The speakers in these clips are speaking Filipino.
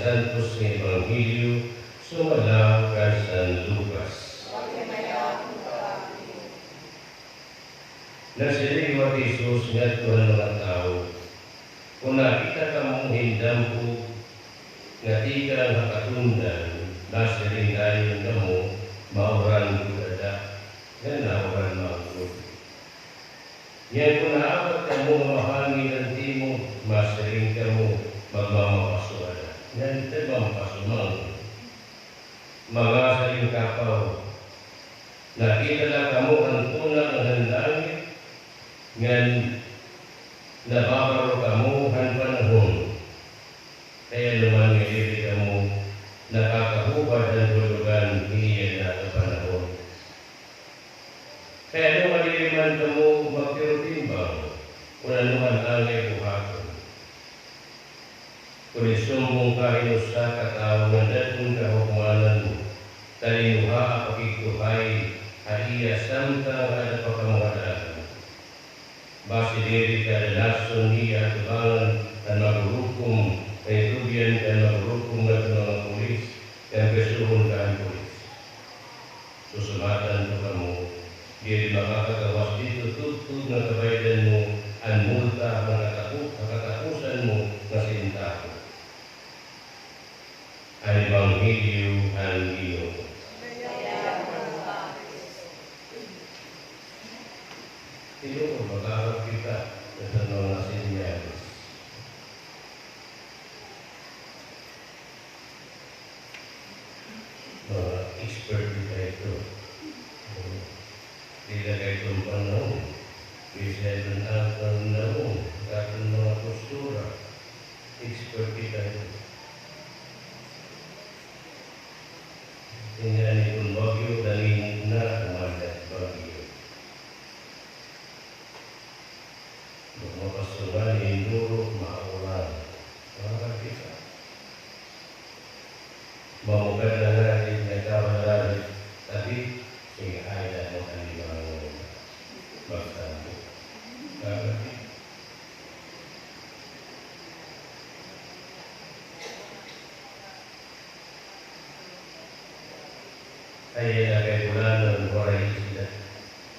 Santos ng Ebanghelyo sumala kay San Lucas. Nasiriwa Jesus nga Tuhan mga tao, kung nakita ka mong hindampo nga di ka nakatundan, nasiring dayon na mo, mauran kulada, nga nauran maangkod. Yan kung naapat ka mo mahangin ang timo, masiring ka mo, magmamakasuala. Yan ito mamakasumang. Mga saling kapaw, nakilala ka mo ang tunang ng langit, ngan nababaro ka mo ang panahon. Kaya naman ngayari ka mo, nakakahubad ang hulugan iyan na ang panahon. Kaya naman iliman ka mo magpirutimbang, kung anuman angay buhaton. Kung isumbong ka inusa katao nga datong kahukmanan mo, talinuha pakikuhay, haiya samtang ada pakamuhadaan. Basi diri ka lason niya tubangan dan maghuhukom, kay tubian dan maghuhukom na mga pulis, yang kesuhun ka ang pulis. Susumatan ko ka mo, diri makakagawas dito tutug na kabaydan mo, ang multa makatapusan mo na sintahan. Ang Ebanghelyo ang iyong. Ito ko, magkakaroon kita sa mga sinyalis. Mga expert kita ito. Tidak kayo itong panahon. Bisa itong panahon. Katong mga postura. Expert kita ito. Tingnan itong bagyo, dalhin na umalat bagyo. Mapasulan, induro, maulan. Mga kita. Mamukad na natin, nagkawalan, tapi sige, ayaw mo kanilang magsabi. Bakit? Kaya na kay bulan ng oray sila.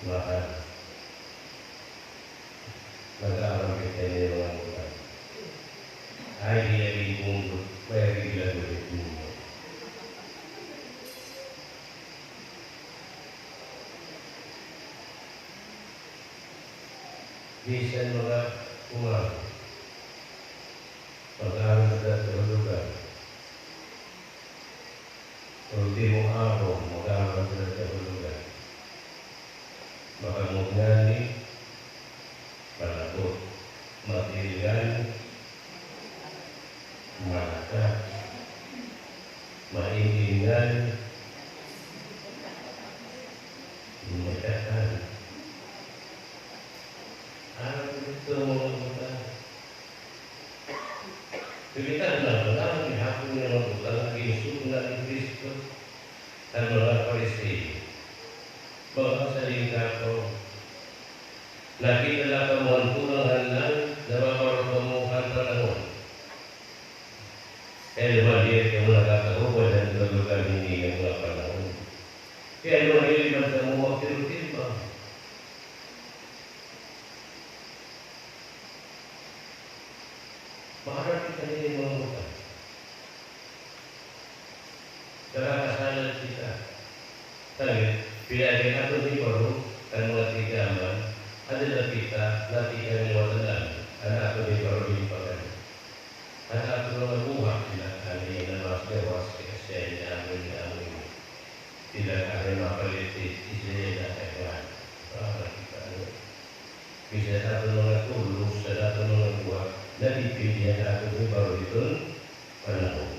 Maka mag-aaral kita niyo mga bulan. Ay, hindi mundo. Kaya bigla ulit mundo. Bisan mga umaga. Mag-aaral kita sa lugar. Ultimo araw, mag-aaral kita sa lugar. Makamugani, malabot, matiligan, mata, maintingan, matakan. Ano ito mga utang? Pilitan na ihapon ng mga utang, ginsunan ni Kristo at mga Pariseo. Mga salita ko, nakilala ka mo ang tunang hanlang, nababaro ka mo ang panahon. Kaya naman diyan ka mo nakakahubad ang lugar hindi ng mga panahon. Kaya naman iliman ka mo magtirutin-timbang. Maharap kita niya mga utang. Nakakasalan kita. Sabi, pinagay ato ni Paro, ang mga tigaman, adalah kita, natigan ni Watanan, ang ato ni Paro ni Pagan. Ang ato mga buhak sila, kami na mas dewas, kasi namin namin. Sila kami mapalitis, isa na kailan. Para kita ano. Bisa ato mga tulog, sa ato mga buhak, napipilihan ato ni Paro ito, panahon.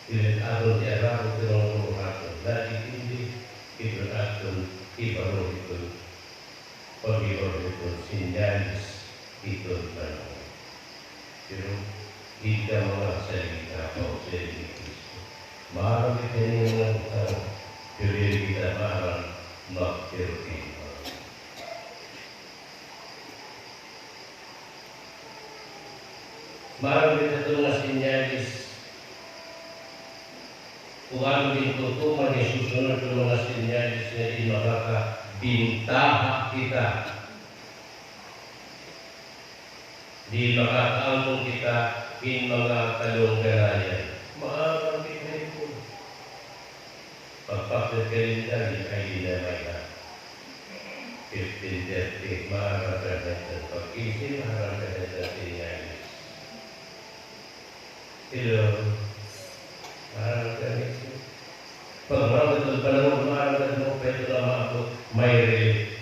Ilan ato di araw ito ng buhak, dati hindi ito ato ibaro ito, pag-ibaro ito, sinyalis ito panahon. Pero hindi ka mga salita o salita Kristo. Maharap ito niyo ng utang, pero hindi kita parang magtirutin. Marami na ito mga sinyalis. Kung ano din tutuman yung susunod ng mga sinyalis na di makakabintaha kita. Di makakaangkong kita in mga kalunggarayan. Marami na ito. Pagpapit ka rin dahil ay dinamay ka. 15:30, maharap ka na ito. Pag-isip, maharap ka na ito sinyalis. Hello. Maharap ka na ito. Pag marami itong panahon, maharap ka na ito. Pwede naman ako may relief.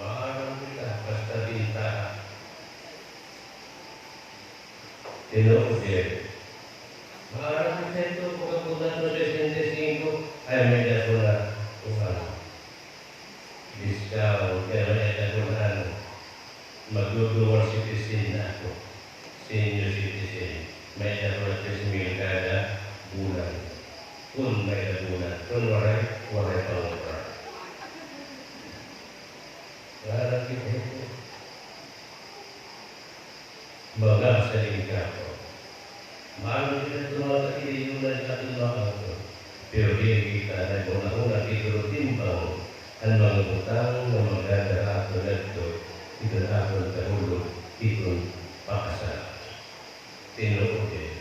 Maharap kita, basta bintaha. Tinuusin. Maharap kita ito, pagkakunan mo 65, ay may dakunan. Discount, pero may dakunan. Mag-dual citizen na ako. Senior citizen. May dakunan 10,000 kada bulan. Kung may dakunan. Kung waray pangura. Maharap kita ito. Mga sa lingkapo. Maharap kita ito mga kaililunan sa ating mga ito. Pero hindi kita na una-una tinurutin-bang ang mga utang na magdadarato na ito, ito na akong kahulog, itong pakasal. Tinurutin.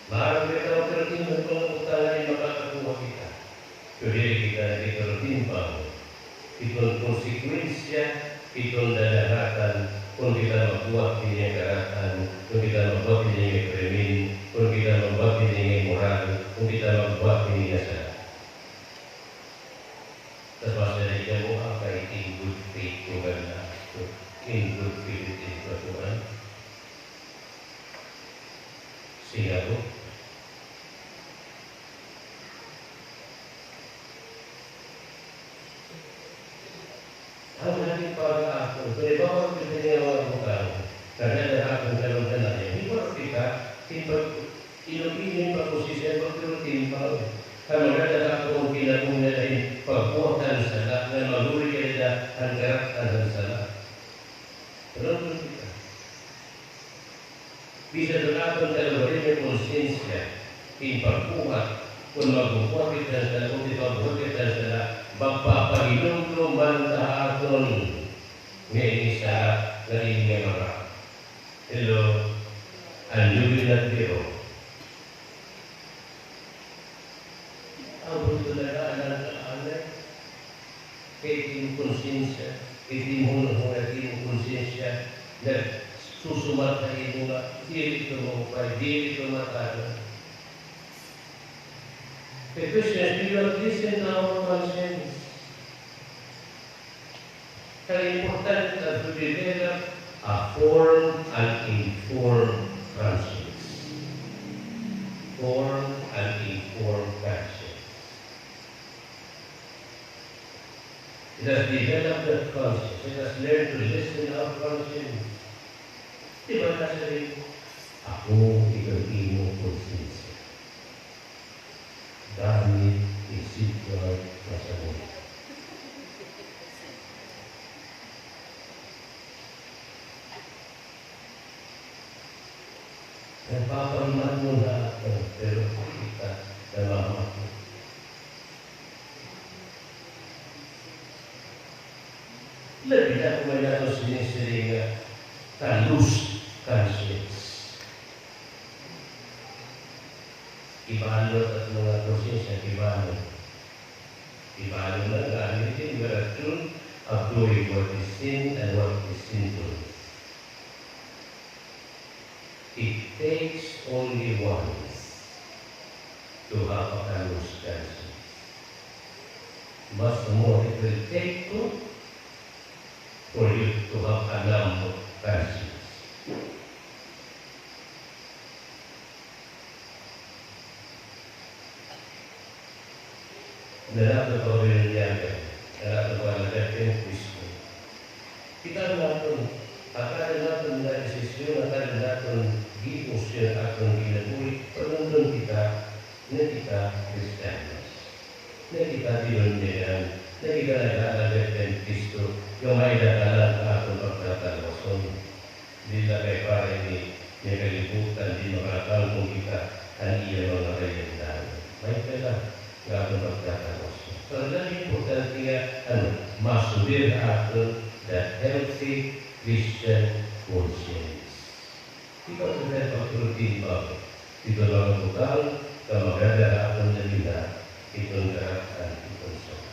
Maharap kita ang tinurutin ng mga utang na makakakuha kita. Pero hindi kita na tinurutin-bang itong konsekwensya, itong dadahatan, kung kita magbuhat din yung karatan, kung kita magbuhat din yung krimen, kung kita magbuhat din yung moral, kung kita magbuhat din yung asa. Tapos masaya niya mo ang kahit in good faith yung ganda. In good faith ito ito kan. Siya po. Ang natin pag-aakong, kaya bawang kita niya mga bukang, kadadahakong kalong na niya, hindi ba kita, inopinion pag-posisyon, pag-turutin pa, ang magdadahakong pinagong na rin, pagbuhatan sa lahat, na maguri kayo na ang karaktan sa lahat. Pero kita, bisa doon dalawa rin may konsensya, in pagbuhat, kung magbuhat kita sa lahat, kung di pagbuhat kita sa lahat, magpapahinom man tahakon may isa na inyong mga. Hello, anjubin at biro. Ang buto na naan kaya konsensya, itinhunahunat konsensya na susumat na ito nga, dili ito mo pa, dili ito matalo. The Christians, we will listen to our conscience. Kaya important na to develop a formed and informed conscience. Formed and informed conscience. Let us develop that conscience. Let us learn to listen to our conscience. Di ba nasabi, ako ikaw-imo conscience. Dahil isipwag masabot. Nagpapaman mo na ako, pero kita na mama ko. Labi na kung may nato sinisiring talus conscience. Ibalot at mga prosesya, ibalot. Ibalot na gamitin, maratun, of doing what is sin and what is sinful. It takes only once to have a callous conscience. Much more it will take two for you to have a numb conscience. Dalam kebahagiaan, dalam kebahagiaan Kristus. Kita natin, akan natin na desisyon, akan natin giusir akan ginaguri, penonton kita, na kita Kristianos. na kita dinunyan, na kita nag-aalagay ng Kristo, yung may dadalan ka atong pagtatalason. Di na kay pare ni kalibutan, di makakal kung kita ang iya mga kayandan. May kala nga atong pagtatalason. So, ang importante nga, masubir ato the healthy Christian conscience. Ikaw sa mga pagturutin ba? Ito lang ang bukal, kamagada akong nalila, itong karatan, itong sa